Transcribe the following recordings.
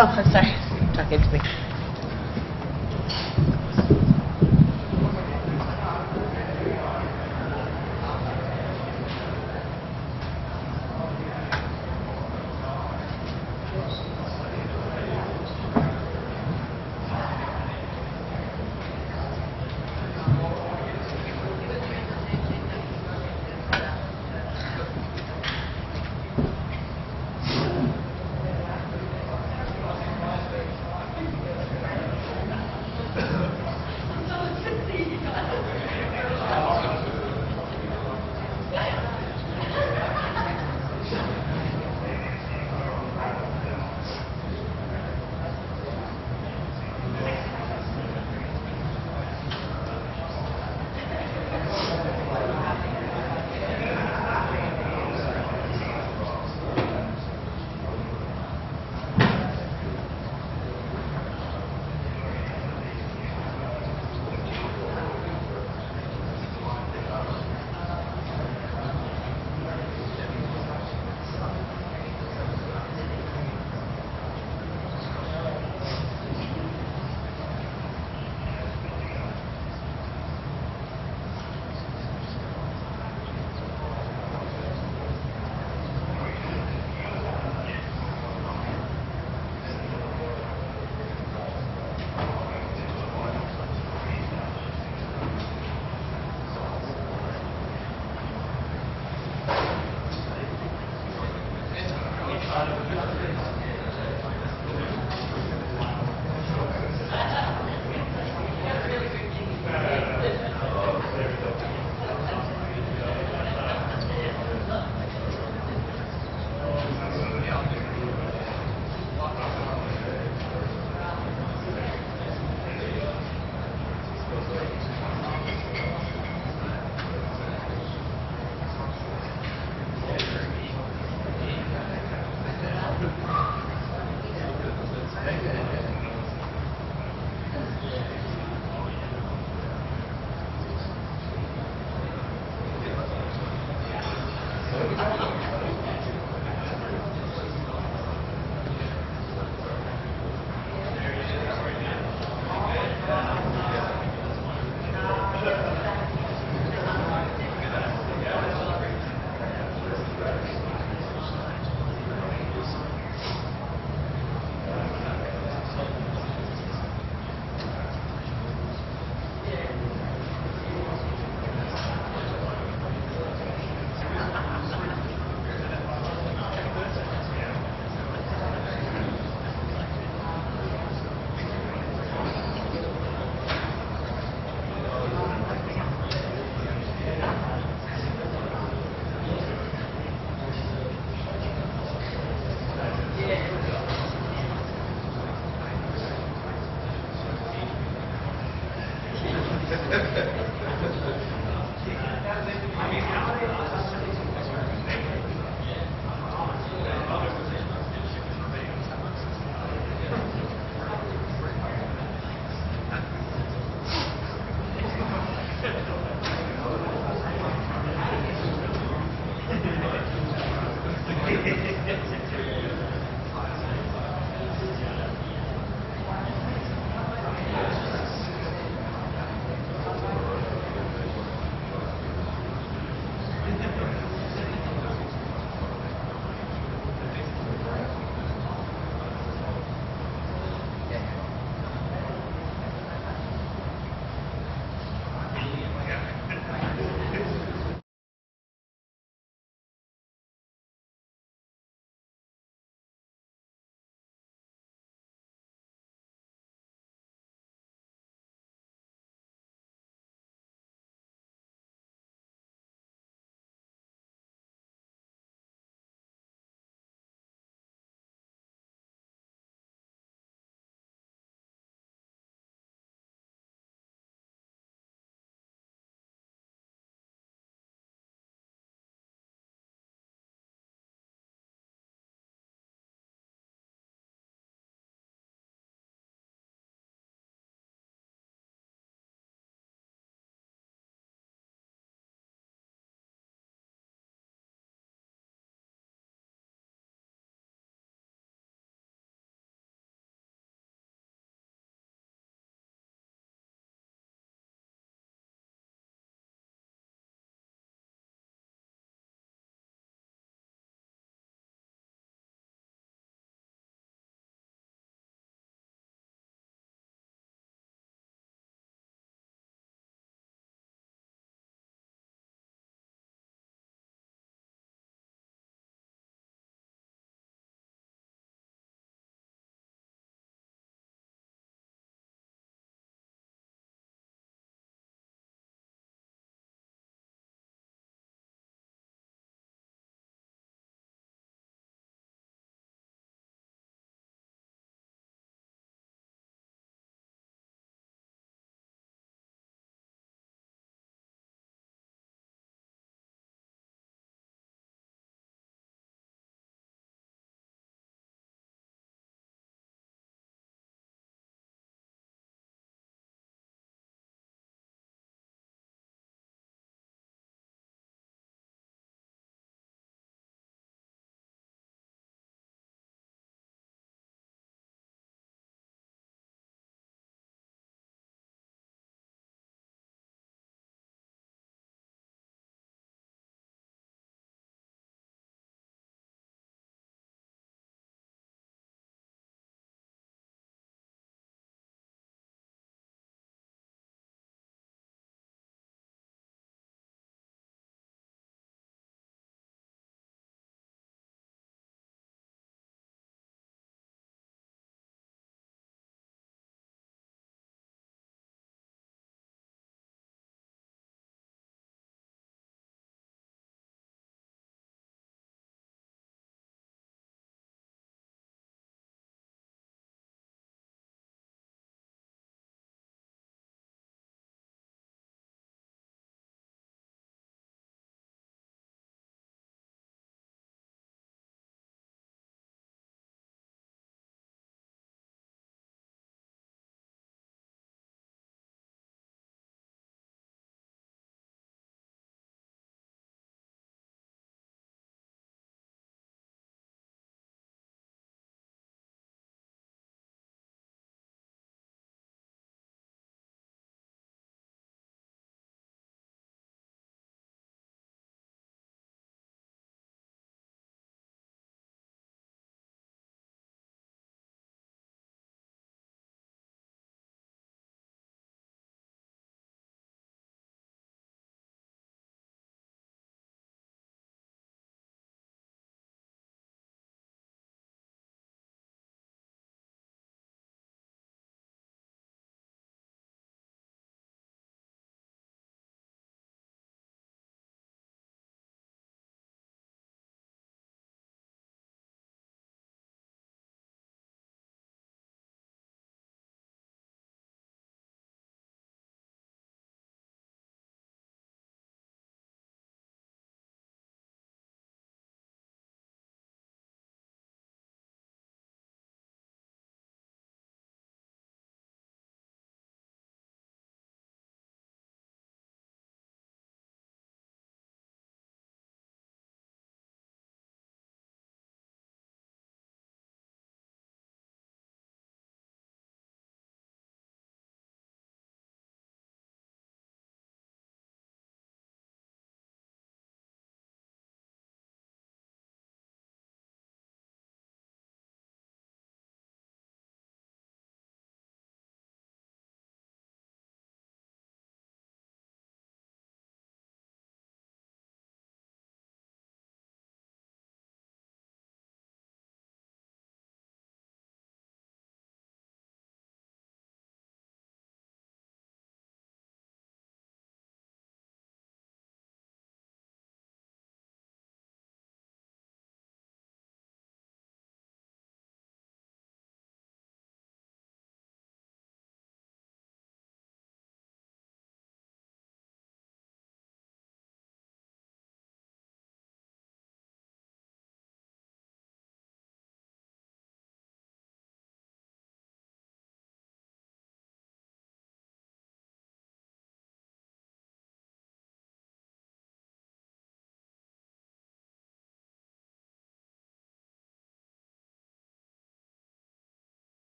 Oh, I'm sorry. Talking to me.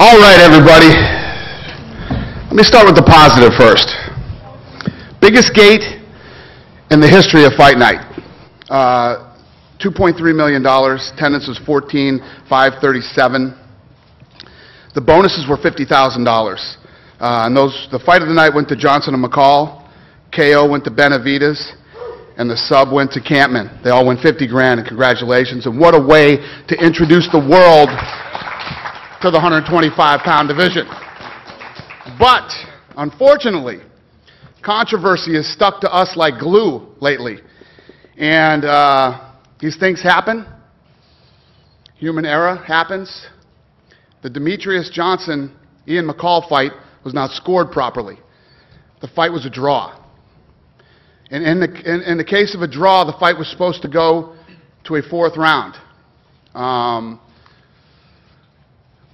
All right, everybody. Let me start with the positive first. Biggest gate in the history of Fight Night. $2.3 million. Attendance was 14,537. The bonuses were $50,000. And the fight of the night went to Johnson and McCall. KO went to Benavides. And the sub went to KAMPMANN. They all won 50 grand, and congratulations. And what a way to introduce the world to the 125-pound division. But, unfortunately, controversy has stuck to us like glue lately. And these things happen. Human error happens. The Demetrius Johnson-Ian McCall fight was not scored properly. The fight was a draw. And in the case of a draw, the fight was supposed to go to a fourth round.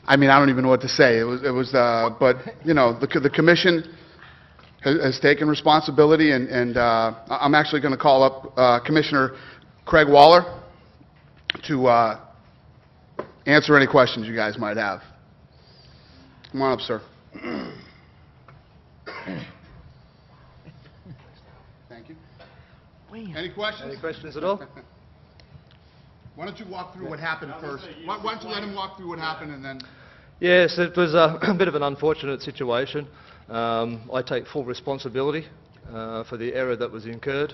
I mean, I don't even know what to say. But you know, the commission has taken responsibility, and I'm actually going to call up Commissioner Craig Waller to answer any questions you guys might have. Come on up, sir. Thank you. Any questions? Any questions at all? Why don't you walk through what happened first? Why don't you let him walk through what happened and then... Yes, it was a bit of an unfortunate situation. I take full responsibility for the error that was incurred.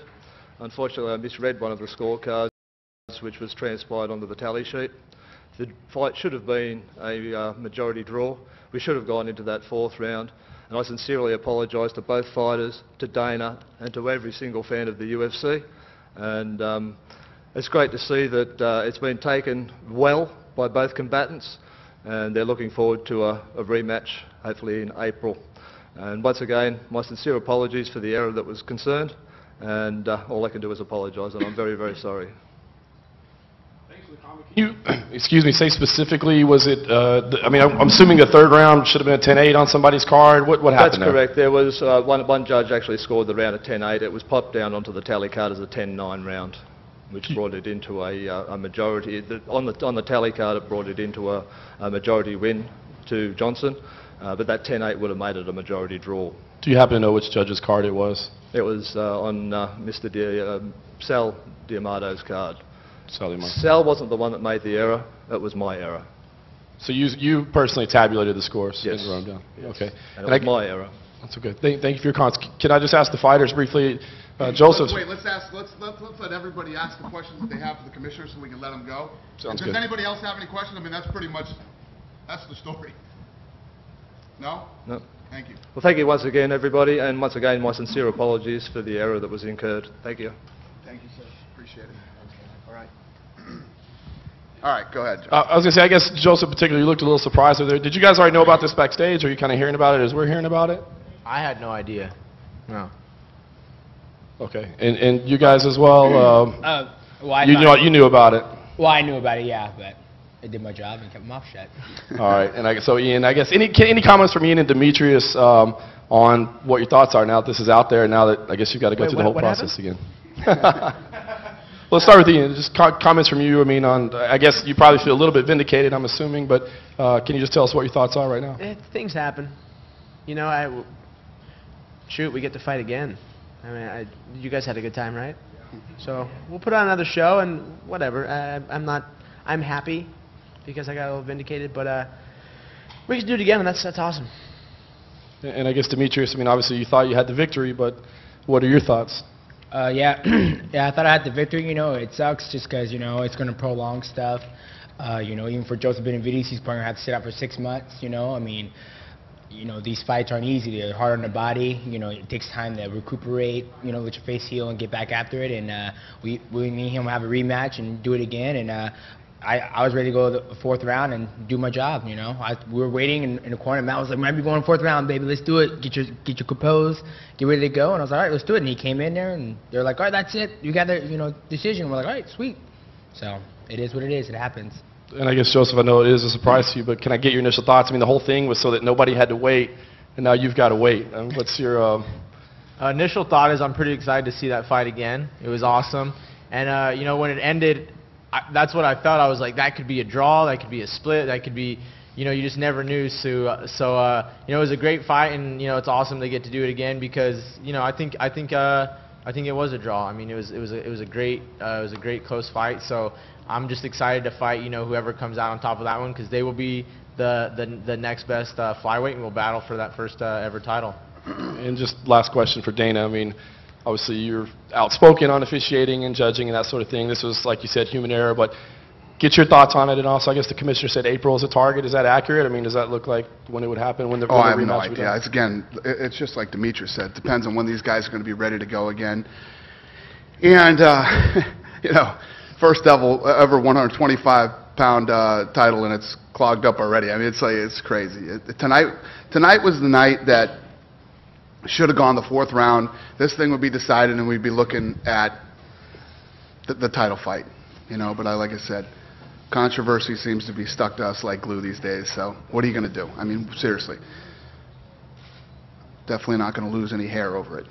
Unfortunately, I misread one of the scorecards, which was transpired onto the tally sheet. The fight should have been a majority draw. We should have gone into that fourth round. And I sincerely apologise to both fighters, to Dana, and to every single fan of the UFC. And it's great to see that it's been taken well by both combatants, and they're looking forward to a rematch, hopefully in April. And once again, my sincere apologies for the error that was concerned, and all I can do is apologise, and I'm very, very sorry. Can you, excuse me, say specifically, was it, I mean, I'm assuming the third round should have been a 10-8 on somebody's card. What happened That's correct. There was one judge actually scored the round at 10-8. It was popped down onto the tally card as a 10-9 round, which brought it into a majority. On the tally card, it brought it into a majority win to Johnson, but that 10-8 would have made it a majority draw. Do you happen to know which judge's card it was? It was on Mr. Sal Diamato's card. Sal wasn't the one that made the error, it was my error. So you personally tabulated the scores? Yes. And wrote them down? Yes. Okay. And it was my error. That's okay. Thank you for your comments. Can I just ask the fighters briefly, Joseph? Wait, let's let everybody ask the questions that they have for the commissioner so we can let them go. Sounds good. Does anybody else have any questions? I mean, that's pretty much, that's the story. No? No. Thank you. Well, thank you once again, everybody, and once again, my sincere apologies for the error that was incurred. Thank you. Thank you, sir. Appreciate it. All right. All right, go ahead, Joe. I was going to say, I guess, Joseph particularly, you looked a little surprised over there. Did you guys already know about this backstage, or are you kind of hearing about it as we're hearing about it? I had no idea. No. Okay. And you guys as well? Well, you knew about it? Well, I knew about it, yeah, but I did my job and kept my mouth shut. All right. And so, Ian, I guess, any comments from Ian and Demetrius on what your thoughts are now that this is out there, now that I guess you've got to go through the whole process again? Let's start with Ian. Just comments from you. I mean, I guess you probably feel a little bit vindicated, I'm assuming, but can you just tell us what your thoughts are right now? Things happen. You know, shoot, we get to fight again. I mean, you guys had a good time, right? So we'll put on another show and whatever. I'm happy because I got a little vindicated, but we can do it again, and that's awesome. And I guess, Demetrius, I mean, obviously you thought you had the victory, but what are your thoughts? Yeah, I thought I had the victory. You know, it sucks just because, you know, it's going to prolong stuff. You know, even for Joseph Benavides, he's probably going to have to sit out for 6 months, you know. I mean, you know, these fights aren't easy. They're hard on the body. You know, it takes time to recuperate, you know, let your face heal and get back after it. And me and him will have a rematch and do it again. And I was ready to go to the fourth round and do my job, you know. We were waiting in the corner. Matt was like, might be going fourth round, baby. Let's do it. Get your composed. Get ready to go. And I was like, all right, let's do it. And he came in there, and they're like, all right, that's it. You got the, you know, decision. We're like, all right, sweet. So it is what it is. It happens. And I guess, Joseph, I know it is a surprise to you, but can I get your initial thoughts? I mean, the whole thing was so that nobody had to wait, and now you've got to wait. What's your... Initial thought is I'm pretty excited to see that fight again. It was awesome. And, you know, when it ended, that's what I felt. I was like, that could be a draw, that could be a split, that could be, you know, you just never knew. So you know, it was a great fight, and you know, it's awesome to get to do it again because you know, I think it was a draw. I mean, it was a great close fight. So I'm just excited to fight, you know, whoever comes out on top of that one, because they will be the next best flyweight, and we'll battle for that first ever title. And just last question for Dana. I mean, obviously you're outspoken on officiating and judging and that sort of thing. This was, like you said, human error, but get your thoughts on it. And also, I guess the commissioner said April is a target. Is that accurate? I mean, does that look like when it would happen? When the I have no idea. It's just like Demetrius said. It depends on when these guys are going to be ready to go again. And you know, first ever 125-pound title, and it's clogged up already. I mean, it's crazy. Tonight was the night that should have gone the 4th round. This thing would be decided, and we'd be looking at the title fight. You know, but like I said, controversy seems to be stuck to us like glue these days. So what are you going to do? I mean, seriously. Definitely not going to lose any hair over it.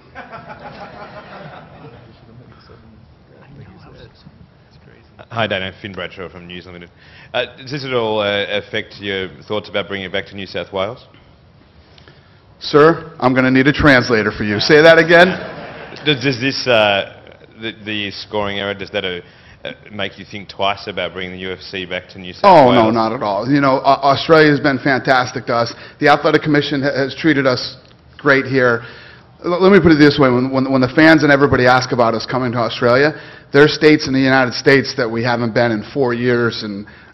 Hi, Dana. Finn Bradshaw from News Limited. Does this at all affect your thoughts about bringing it back to New South Wales? Sir, I'm going to need a translator for you. Say that again. Does this, the scoring error, does that make you think twice about bringing the UFC back to New South Wales? Oh, no, not at all. You know, Australia has been fantastic to us. The Athletic Commission has treated us great here. Let me put it this way. When the fans and everybody ask about us coming to Australia, there are states in the United States that we haven't been in 4 years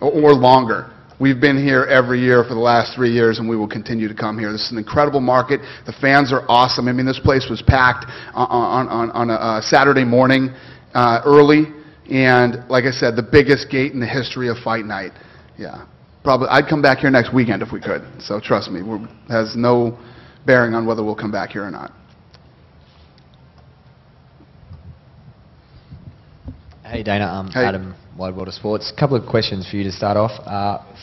or longer. We've been here every year for the last 3 years, and we will continue to come here. This is an incredible market. The fans are awesome. I mean, this place was packed on a Saturday morning early, and like I said, the biggest gate in the history of fight night. Yeah, probably. I'd come back here next weekend if we could. So trust me, it has no bearing on whether we'll come back here or not. Hey Dana, Hey. Adam, Wide World of Sports. A couple of questions for you to start off.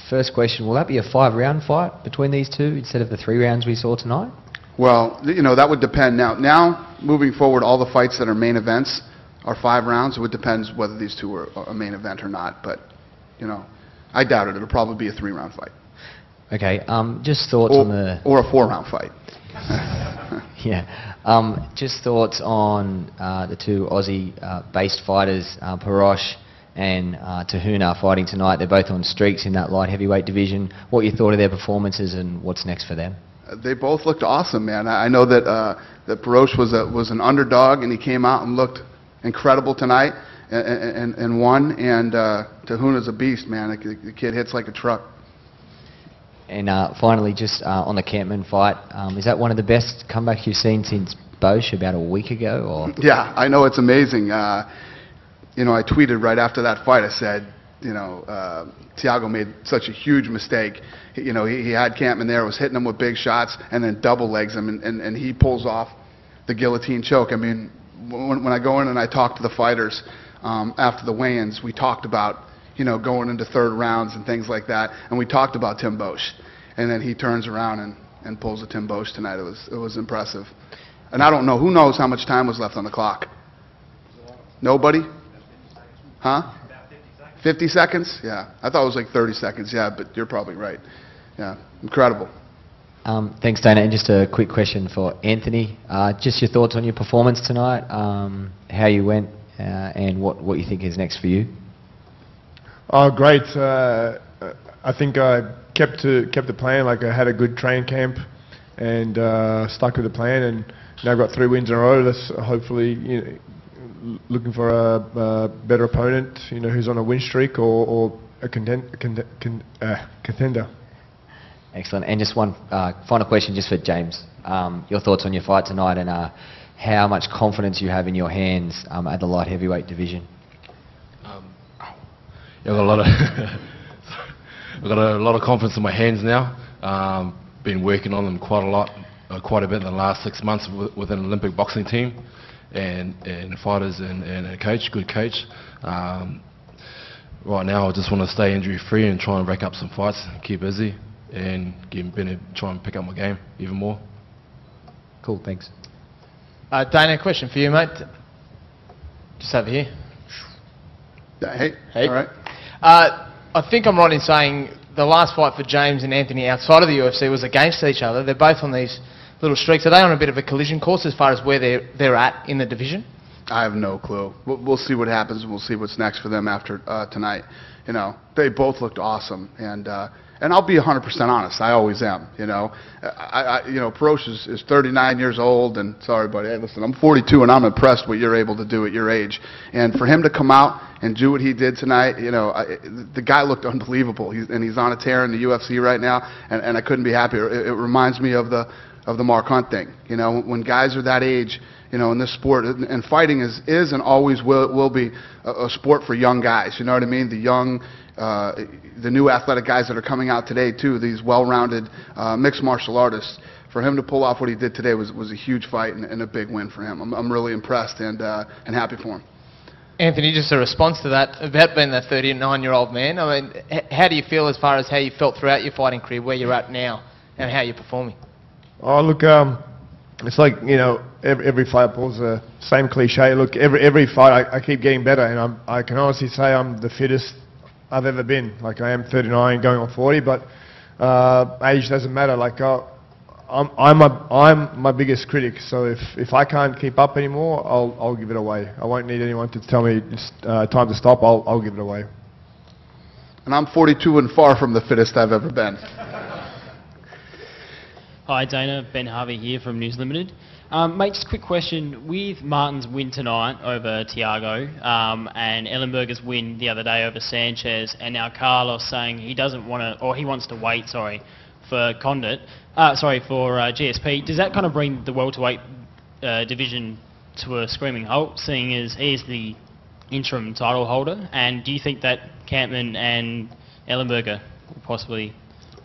First question, will that be a 5-round fight between these two instead of the 3 rounds we saw tonight? Well, you know, that would depend. Now, moving forward, all the fights that are main events are 5 rounds. It would depend whether these two are a main event or not. But, you know, I doubt it. It'll probably be a 3-round fight. Okay, just thoughts on the... Or a 4-round fight. Yeah. Just thoughts on the two Aussie-based fighters, Parosh and Tahuna, fighting tonight. They're both on streaks in that light heavyweight division. What you thought of their performances and what's next for them? They both looked awesome, man. I know that that Parosh was an underdog, and he came out and looked incredible tonight and won. And Tahuna's a beast, man. The kid hits like a truck. And finally, just on the KAMPMANN fight, is that one of the best comebacks you've seen since Bosch about a week ago? Or? Yeah, I know, it's amazing. You know, I tweeted right after that fight. I said, you know, Thiago made such a huge mistake. You know, he had KAMPMANN there, was hitting him with big shots, and then double legs him, and he pulls off the guillotine choke. I mean, when I go in and I talk to the fighters after the weigh-ins, we talked about, you know, going into 3rd rounds and things like that, and we talked about Tim Bosch, and then he turns around and pulls a Tim Bosch tonight. It was impressive. And I don't know, who knows how much time was left on the clock? Nobody? Huh? 50 seconds? Yeah, I thought it was like 30 seconds. Yeah, but you're probably right. Yeah, incredible. Thanks, Dana. And just a quick question for Anthony. Just your thoughts on your performance tonight, how you went, and what you think is next for you. Oh, great. I think I kept the plan. Like, I had a good training camp and stuck with the plan, and now I've got 3 wins in a row. That's hopefully, you know, looking for a better opponent, you know, who's on a win streak or a contender. Excellent. And just one final question just for James. Your thoughts on your fight tonight, and how much confidence you have in your hands at the light heavyweight division. I've got a lot of confidence in my hands now. Been working on them quite a bit in the last 6 months with an Olympic boxing team and fighters and a coach, good coach. Right now I just want to stay injury free and try and rack up some fights, keep busy, and try and pick up my game even more. Cool, thanks. Dana, question for you, mate. Just over here. Hey. Hey. All right. I think I'm right in saying the last fight for James and Anthony outside of the UFC was against each other. They're both on these little streaks. Are they on a bit of a collision course as far as where they're at in the division? I have no clue. We'll see what happens, and we'll see what's next for them after tonight. You know, they both looked awesome, and I'll be 100% honest. I always am. You know, Perosh is 39 years old, and sorry, buddy. Hey, listen, I'm 42, and I'm impressed what you're able to do at your age. And for him to come out and do what he did tonight, you know, the guy looked unbelievable. He's on a tear in the UFC right now, and I couldn't be happier. It reminds me of the Mark Hunt thing. You know, when guys are that age, you know, in this sport, and fighting is and always will be a sport for young guys. You know what I mean? The young, the new athletic guys that are coming out today too. These well-rounded mixed martial artists. For him to pull off what he did today was a huge fight and a big win for him. I'm really impressed and happy for him. Anthony, just a response to that about being that 39-year-old man. I mean, how do you feel as far as how you felt throughout your fighting career, where you're at now, and how you're performing? Oh, look, it's like, you know, every fight pulls the same cliche. Look, every fight I keep getting better, and I can honestly say I'm the fittest I've ever been. Like, I am 39 going on 40, but age doesn't matter. Like, I'm my biggest critic, so if I can't keep up anymore, I'll give it away. I won't need anyone to tell me it's time to stop. I'll give it away. And I'm 42 and far from the fittest I've ever been. Hi Dana, Ben Harvey here from News Limited. Mate, just a quick question. With Martin's win tonight over Thiago and Ellenberger's win the other day over Sanchez, and now Carlos saying he doesn't want to, or he wants to wait, for Condit, for GSP, does that kind of bring the welterweight division to a screaming halt, seeing as he is the interim title holder? And do you think that KAMPMANN and Ellenberger will possibly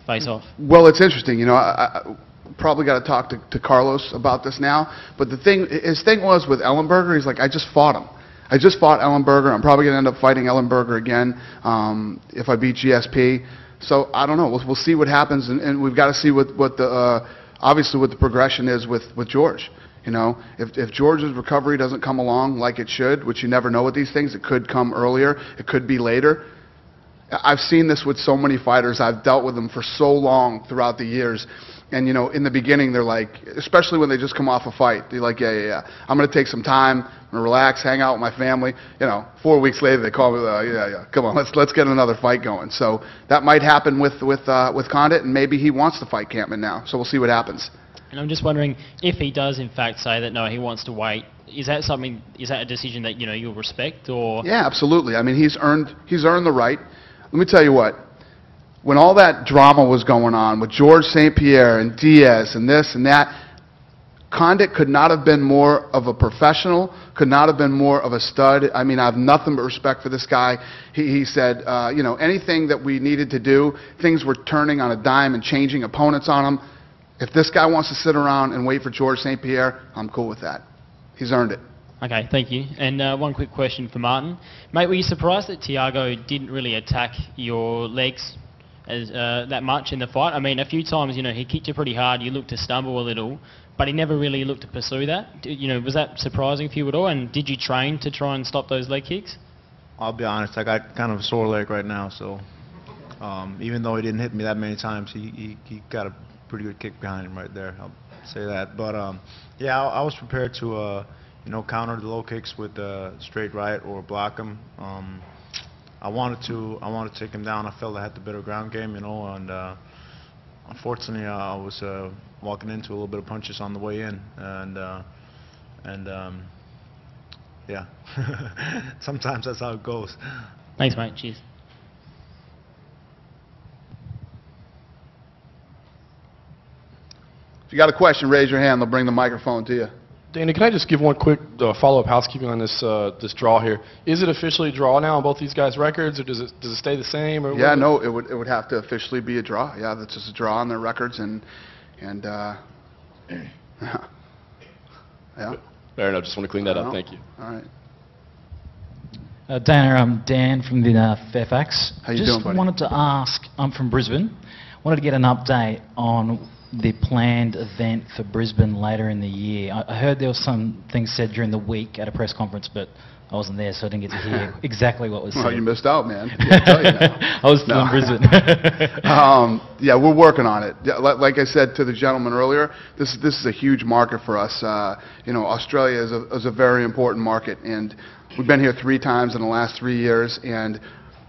face off? Well, it's interesting. You know, I probably got to talk to Carlos about this now. But his thing was with Ellenberger, he's like, I just fought him. I just fought Ellenberger. I'm probably going to end up fighting Ellenberger again if I beat GSP. So I don't know. We'll see what happens, and we've got to see what the obviously what the progression is with George. You know, if George's recovery doesn't come along like it should, which you never know with these things, it could come earlier, it could be later. I've seen this with so many fighters. I've dealt with them for so long throughout the years. And, you know, in the beginning, they're like, especially when they just come off a fight, they're like, yeah. I'm going to take some time, I'm going to relax, hang out with my family. You know, 4 weeks later, they call me, yeah, come on, let's get another fight going. So that might happen with Condit, and maybe he wants to fight KAMPMANN now. So we'll see what happens. And I'm just wondering, if he does in fact say that, no, he wants to wait, is that a decision that, you know, you'll respect, or? Yeah, absolutely. I mean, he's earned the right. Let me tell you what. When all that drama was going on with George St. Pierre and Diaz and this and that, Condit could not have been more of a professional, could not have been more of a stud. I mean, I have nothing but respect for this guy. He said, you know, anything that we needed to do, things were turning on a dime and changing opponents on him. If this guy wants to sit around and wait for George St. Pierre, I'm cool with that. He's earned it. Okay, thank you. And one quick question for Martin. Mate, were you surprised that Thiago didn't really attack your legs as that much in the fight? I mean, a few times, you know, he kicked you pretty hard, you looked to stumble a little, but he never really looked to pursue that. You know, was that surprising for you at all? And did you train to try and stop those leg kicks? I'll be honest, I got kind of a sore leg right now, so even though he didn't hit me that many times, he got a pretty good kick behind him right there, I'll say that. But yeah, I was prepared to you know, counter the low kicks with straight right or block him. I wanted to take him down. I felt I had the better ground game, you know, and unfortunately I was walking into a little bit of punches on the way in, and yeah, sometimes that's how it goes. Thanks, mate. Cheers. If you got a question, raise your hand. They'll bring the microphone to you. Dana, can I just give one quick follow-up housekeeping on this draw here? Is it officially a draw now on both these guys' records, or does it stay the same? Or yeah, no, it would have to officially be a draw. Yeah, that's just a draw on their records, and yeah. Fair enough. Just want to clean that up. Thank you. All right. Dana, I'm Dan from the Fairfax. How you doing, buddy? Just wanted to ask. I'm from Brisbane. Wanted to get an update on the planned event for Brisbane later in the year. I heard there was some things said during the week at a press conference, but I wasn't there, so I didn't get to hear exactly what was said. Well, you missed out, man. I tell you now. I was still in Brisbane. Yeah, we're working on it. Yeah, like I said to the gentleman earlier, this is a huge market for us. You know, Australia is a very important market, and we've been here 3 times in the last 3 years, and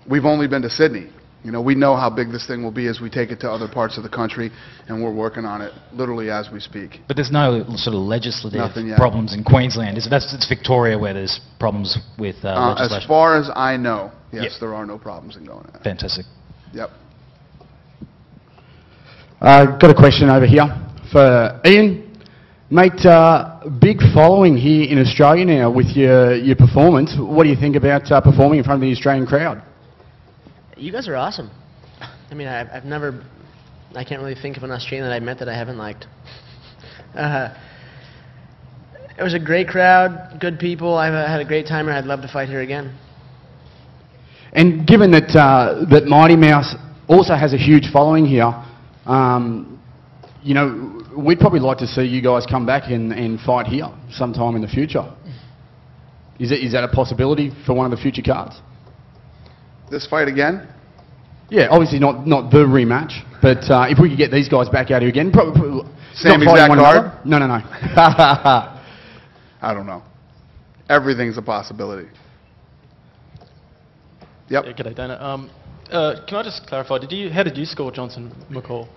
we've only been to Sydney. You know, we know how big this thing will be as we take it to other parts of the country, and we're working on it literally as we speak. But there's no sort of legislative Nothing yet. problems in Queensland. It's Victoria where there's problems with legislation. As far as I know, yes, Yep. there are no problems in going there. Fantastic. Yep. Got a question over here for Ian. Mate, big following here in Australia now with your performance. What do you think about performing in front of the Australian crowd? You guys are awesome. I mean, I can't really think of an Australian that I met that I haven't liked. It was a great crowd, good people. I had a great time, and I'd love to fight here again. And given that that Mighty Mouse also has a huge following here, you know, we'd probably like to see you guys come back and fight here sometime in the future. Is that a possibility for one of the future cards? This fight again? Yeah, obviously not the rematch, but if we could get these guys back out here again, probably Same not fighting exact one card? another. No. I don't know. Everything's a possibility. Yep. Yeah, g'day, Dana. Can I just clarify? How did you score Johnson McCall?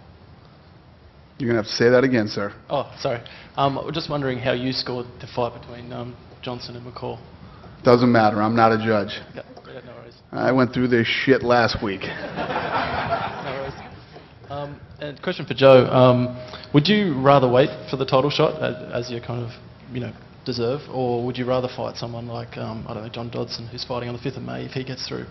You're gonna have to say that again, sir. Oh, sorry. We're just wondering how you scored the fight between Johnson and McCall. Doesn't matter. I'm not a judge. Yeah, no worries. I went through this shit last week. No worries. And question for Joe. Would you rather wait for the title shot as you kind of, you know, deserve, or would you rather fight someone like, I don't know, John Dodson, who's fighting on the 5th of May if he gets through?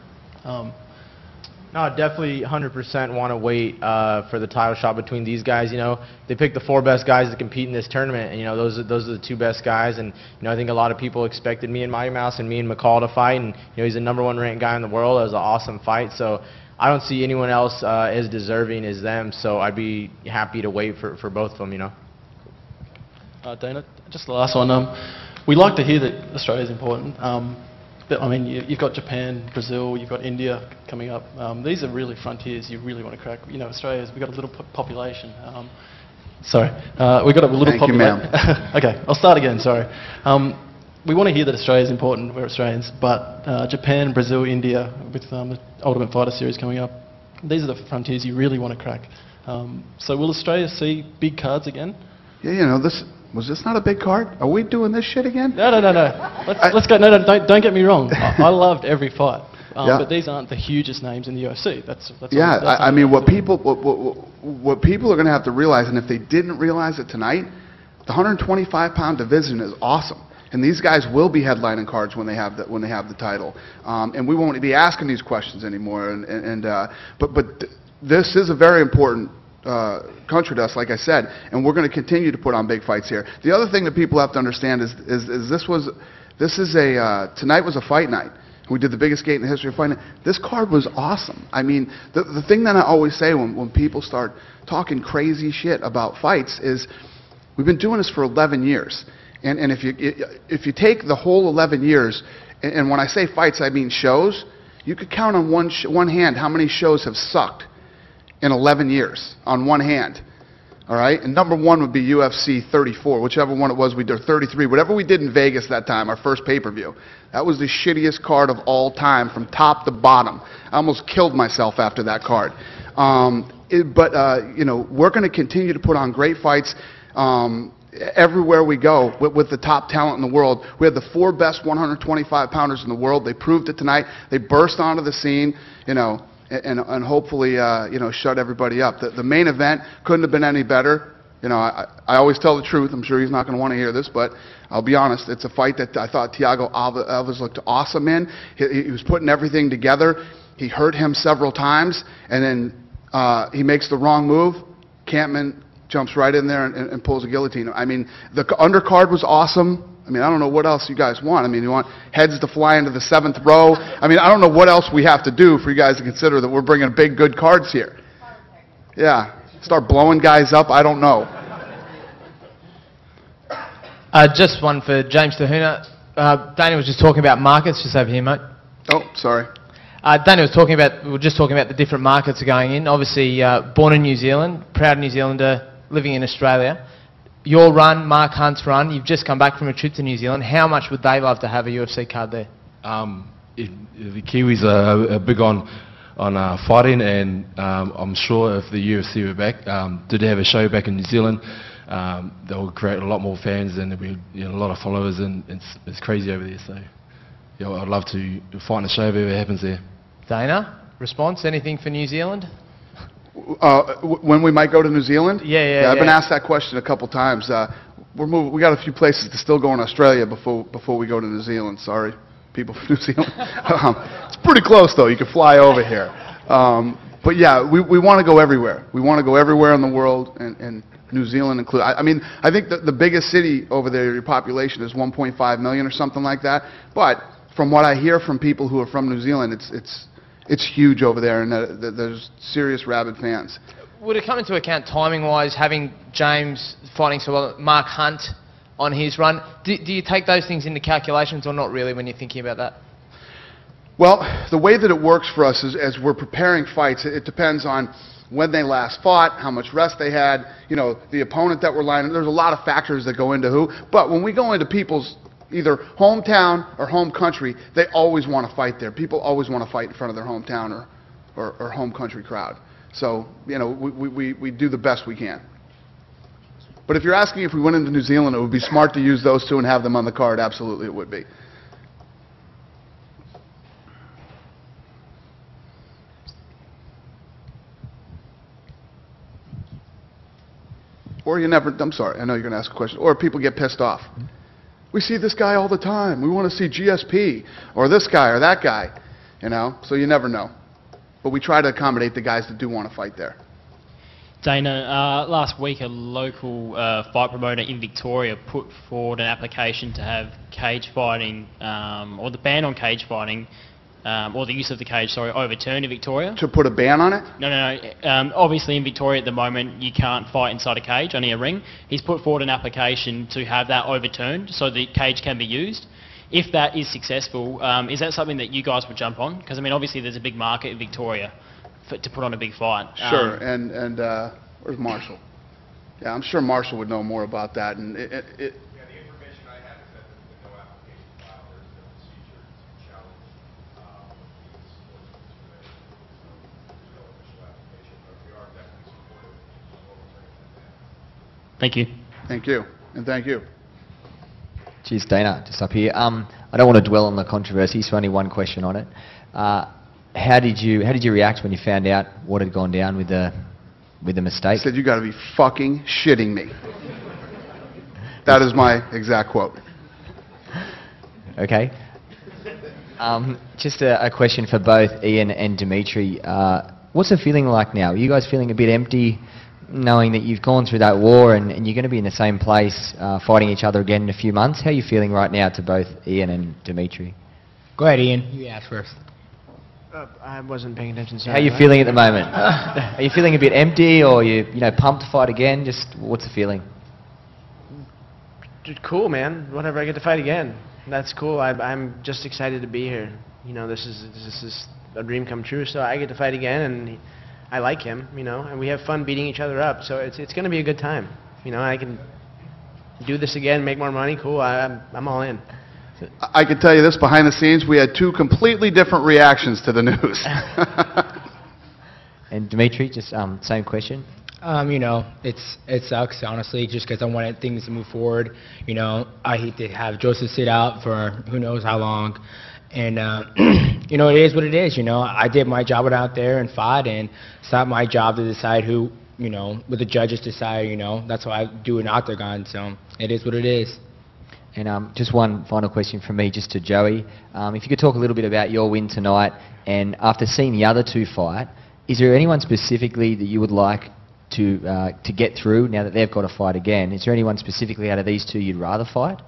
No, definitely 100% want to wait for the title shot between these guys. You know, they picked the 4 best guys to compete in this tournament, and you know those are the 2 best guys. And you know, I think a lot of people expected me and Mighty Mouse and me and McCall to fight, and you know he's the #1 ranked guy in the world. It was an awesome fight, so I don't see anyone else as deserving as them. So I'd be happy to wait for both of them. You know. Dana, just the last one. We like to hear that Australia is important. But, I mean, you've got Japan, Brazil, you've got India coming up. These are really frontiers you really want to crack. You know, Australia's, we've got a little population. Sorry, we've got a little population. Okay, I'll start again, sorry. We want to hear that Australia is important, we're Australians, but Japan, Brazil, India, with the Ultimate Fighter series coming up, these are the frontiers you really want to crack. So will Australia see big cards again? Yeah, you know, was this not a big card? Are we doing this shit again? No. Let's go. No, don't get me wrong. I loved every fight, Yeah. but these aren't the hugest names in the UFC. That's Yeah, that's I mean, what people are going to have to realize, and if they didn't realize it tonight, the 125-pound division is awesome, and these guys will be headlining cards when they have the title, and we won't be asking these questions anymore. But this is a very important country to us, like I said, and we're going to continue to put on big fights here. The other thing that people have to understand is tonight was a fight night. We did the biggest gate in the history of fighting. This card was awesome. I mean, the thing that I always say when people start talking crazy shit about fights is we've been doing this for 11 years. And if you take the whole 11 years, and when I say fights, I mean shows, you could count on one hand how many shows have sucked in 11 years, on one hand. All right? And #1 would be UFC 34, whichever one it was we did, 33, whatever we did in Vegas that time, our first pay-per-view. That was the shittiest card of all time from top to bottom. I almost killed myself after that card. You know, we're going to continue to put on great fights everywhere we go with the top talent in the world. We had the 4 best 125-pounders in the world. They proved it tonight. They burst onto the scene, you know, and hopefully, you know, shut everybody up. The main event couldn't have been any better. You know, I always tell the truth. I'm sure he's not going to want to hear this, but I'll be honest. It's a fight that I thought Thiago Alves looked awesome in. He was putting everything together. He hurt him several times, and then he makes the wrong move. Kampmann jumps right in there and pulls a guillotine. I mean, the undercard was awesome. I mean, I don't know what else you guys want. I mean, you want heads to fly into the 7th row. I mean, I don't know what else we have to do for you guys to consider that we're bringing big, good cards here. Yeah. Start blowing guys up? I don't know. Just one for James Tahuna. Daniel was just talking about markets, just over here, mate. Oh, sorry. Daniel was talking about, we were just talking about the different markets are going in. Obviously, born in New Zealand, proud New Zealander, living in Australia. Your run, Mark Hunt's run, you've just come back from a trip to New Zealand. How much would they love to have a UFC card there? The Kiwis are big on fighting, and I'm sure if the UFC were back, did have a show back in New Zealand, they'll create a lot more fans and there'll be a lot of followers, and it's crazy over there. So yeah, I'd love to fight in a show if it ever happens there. Dana, response, anything for New Zealand? When we might go to New Zealand? Yeah, I've been asked that question a couple times. We got a few places to still go in Australia before we go to New Zealand. Sorry, people from New Zealand. It's pretty close though. You can fly over here. But yeah, we want to go everywhere. We want to go everywhere in the world, and New Zealand included. I mean, I think the biggest city over there, your population is 1.5 million or something like that. But from what I hear from people who are from New Zealand, it's huge over there, and there's serious rabid fans. Would it come into account timing-wise, having James fighting so well, Mark Hunt on his run? Do you take those things into calculations or not really when you're thinking about that? Well, the way that it works for us is as we're preparing fights, it depends on when they last fought, how much rest they had, the opponent that we're lining. There's a lot of factors that go into who. But when we go into people's either hometown or home country, they always want to fight there. People always want to fight in front of their hometown or home country crowd. So, we do the best we can. But if you're asking if we went into New Zealand, it would be smart to use those two and have them on the card. Absolutely, it would be. Or you never, I'm sorry, I know you're going to ask a question. Or people get pissed off. We see this guy all the time. We want to see GSP or this guy or that guy, so you never know. But we try to accommodate the guys that do want to fight there. Dana, last week a local fight promoter in Victoria put forward an application to have cage fighting, or the ban on cage fighting, or the use of the cage, sorry, overturned in Victoria. To put a ban on it? No. Obviously in Victoria at the moment you can't fight inside a cage, only a ring. He's put forward an application to have that overturned so the cage can be used. If that is successful, is that something that you guys would jump on? Because I mean obviously there's a big market in Victoria to put on a big fight. Sure, and where's Marshall? Yeah, I'm sure Marshall would know more about that. And Thank you. Thank you, and thank you. Cheers, Dana. Just up here. I don't want to dwell on the controversy, so only one question on it. How did you react when you found out what had gone down with the mistake? I said, "You got to be fucking shitting me." That is my exact quote. Okay. Just a question for both Ian and Dimitri. What's the feeling like now? Are you guys feeling a bit empty, knowing that you've gone through that war and you're going to be in the same place fighting each other again in a few months? How are you feeling right now to both Ian and Dimitri? Go ahead, Ian. You ask first. I wasn't paying attention. How are you feeling at the moment? Are you feeling a bit empty, or you pumped to fight again? Just what's the feeling? Cool, man. Whatever, I get to fight again. That's cool. I'm just excited to be here. This is a dream come true. So I get to fight again, and I like him. And we have fun beating each other up. So it's going to be a good time. I can do this again, make more money. Cool. I'm all in. I can tell you this, behind the scenes, we had two completely different reactions to the news. And Dimitri, just same question. It sucks, honestly, just because I wanted things to move forward. I hate to have Joseph sit out for who knows how long. And, it is what it is. I did my job out there and fought, and it's not my job to decide who, what the judges decide, That's why I do an octagon, so it is what it is. And just one final question from me, just to Joey. If you could talk a little bit about your win tonight, and after seeing the other two fight, is there anyone specifically that you would like to get through now that they've got to fight again? Is there anyone specifically out of these two you'd rather fight?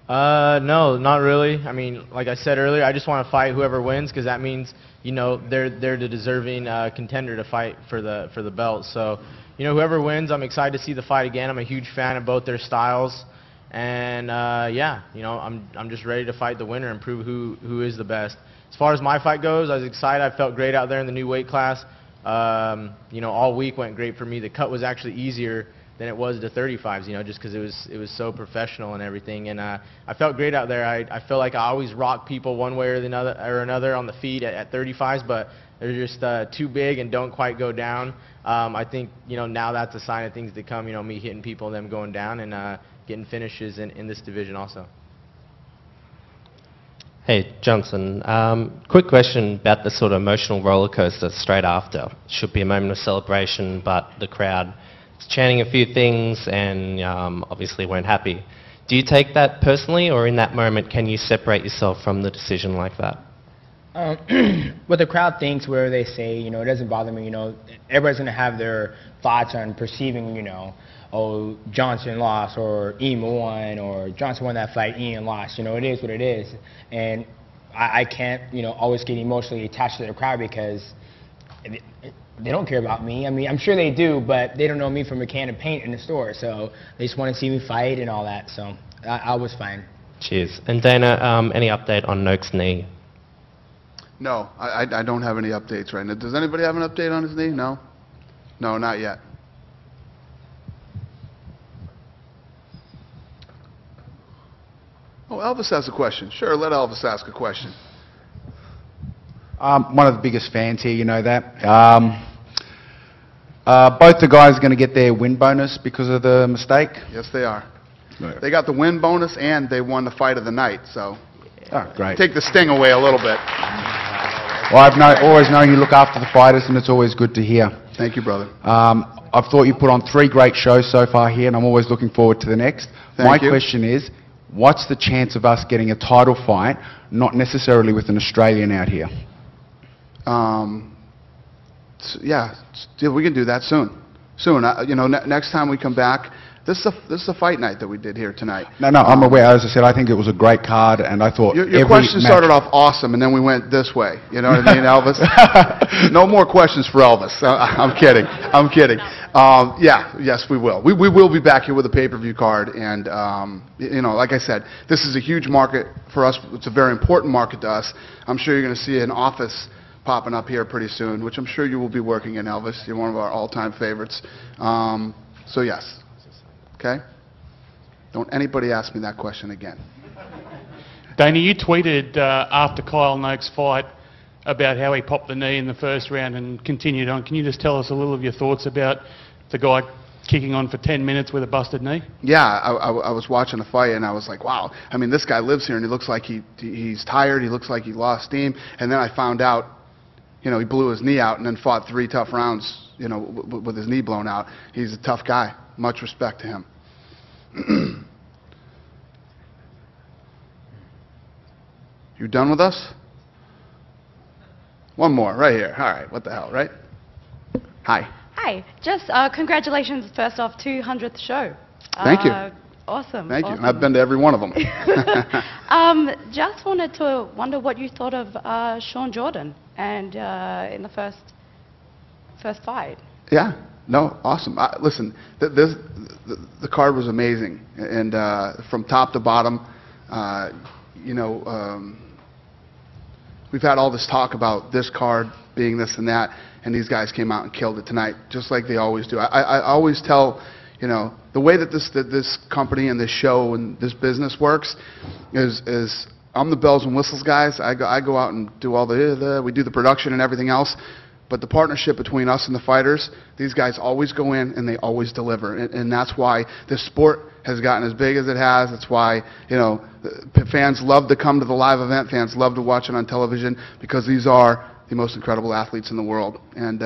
No, not really. I mean, like I said earlier, I just want to fight whoever wins, because that means they're the deserving contender to fight for the belt. So whoever wins, I'm excited to see the fight again. I'm a huge fan of both their styles. And yeah, you know, I'm just ready to fight the winner and prove who is the best. As far as my fight goes, I was excited. I felt great out there in the new weight class. You know, all week went great for me. The cut was actually easier than it was the 35s, you know, just because it was so professional and everything. And I felt great out there. I feel like I always rock people one way or another on the feet at 35s, but they're just too big and don't quite go down. I think, you know, now that's a sign of things to come, you know, me hitting people and them going down and getting finishes in this division also. Hey, Johnson. Quick question about the sort of emotional roller coaster straight after. Should be a moment of celebration, but the crowd is chanting a few things and obviously weren't happy. Do you take that personally, or in that moment can you separate yourself from the decision like that? What the crowd thinks, where they say, you know, it doesn't bother me. You know, everybody's going to have their thoughts on perceiving, you know, oh, Johnson lost, or Ian won, or Johnson won that fight, Ian lost. You know, it is what it is. And I can't, you know, always get emotionally attached to the crowd because they don't care about me. I mean, I'm sure they do, but they don't know me from a can of paint in the store. So they just want to see me fight and all that. So I was fine. Cheers. And Dana, any update on Noak's knee? No, I don't have any updates right now. Does anybody have an update on his knee? No? No, not yet. Oh, Elvis has a question. Sure, let Elvis ask a question. One of the biggest fans here, you know that. Both the guys are going to get their win bonus because of the mistake? Yes, they are. Right. They got the win bonus and they won the fight of the night, so great. Take the sting away a little bit. Well, I've always known you look after the fighters, and it's always good to hear. Thank you, brother. I've thought you put on 3 great shows so far here, and I'm always looking forward to the next. My question is, what's the chance of us getting a title fight, not necessarily with an Australian out here? Yeah, we can do that soon. Soon. You know, next time we come back, this is a fight night that we did here tonight. No, I'm aware. As I said, I think it was a great card, and I thought your question started off awesome, and then we went this way. You know what I mean, Elvis? No more questions for Elvis. I'm kidding. I'm kidding. Yeah, yes, we will. We will be back here with a pay-per-view card, and you know, like I said, this is a huge market for us. It's a very important market to us. I'm sure you're going to see an office popping up here pretty soon, which I'm sure you will be working in, Elvis. You're one of our all-time favorites. So yes. Okay? Don't anybody ask me that question again. Dana, you tweeted after Kyle Noak's fight about how he popped the knee in the first round and continued on. Can you just tell us a little of your thoughts about the guy kicking on for 10 minutes with a busted knee? Yeah, I was watching the fight and I was like, wow. I mean, this guy lives here and he looks like he's tired. He looks like he lost steam. And then I found out, you know, he blew his knee out and then fought 3 tough rounds, you know, with his knee blown out. He's a tough guy. Much respect to him. You done with us? One more, right here. All right, what the hell, right? Hi. Hi. Just congratulations, first off, 200th show. Thank you. Awesome. Thank you. Awesome. I've been to every one of them. Just wanted to wonder what you thought of Sean Jordan and in the first fight. Yeah. No, awesome. Listen, the card was amazing, and from top to bottom, you know, we've had all this talk about this card being this and that, and these guys came out and killed it tonight, just like they always do. I always tell, you know, the way that this company and this show and this business works is I'm the bells and whistles guys. I go out and do all we do the production and everything else. But the partnership between us and the fighters, these guys always go in and they always deliver. And that's why this sport has gotten as big as it has. That's why, you know, fans love to come to the live event. Fans love to watch it on television because these are the most incredible athletes in the world. And,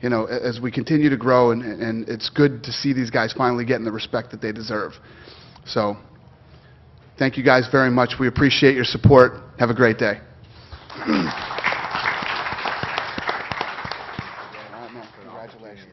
you know, as we continue to grow, and it's good to see these guys finally getting the respect that they deserve. So thank you guys very much. We appreciate your support. Have a great day. Congratulations.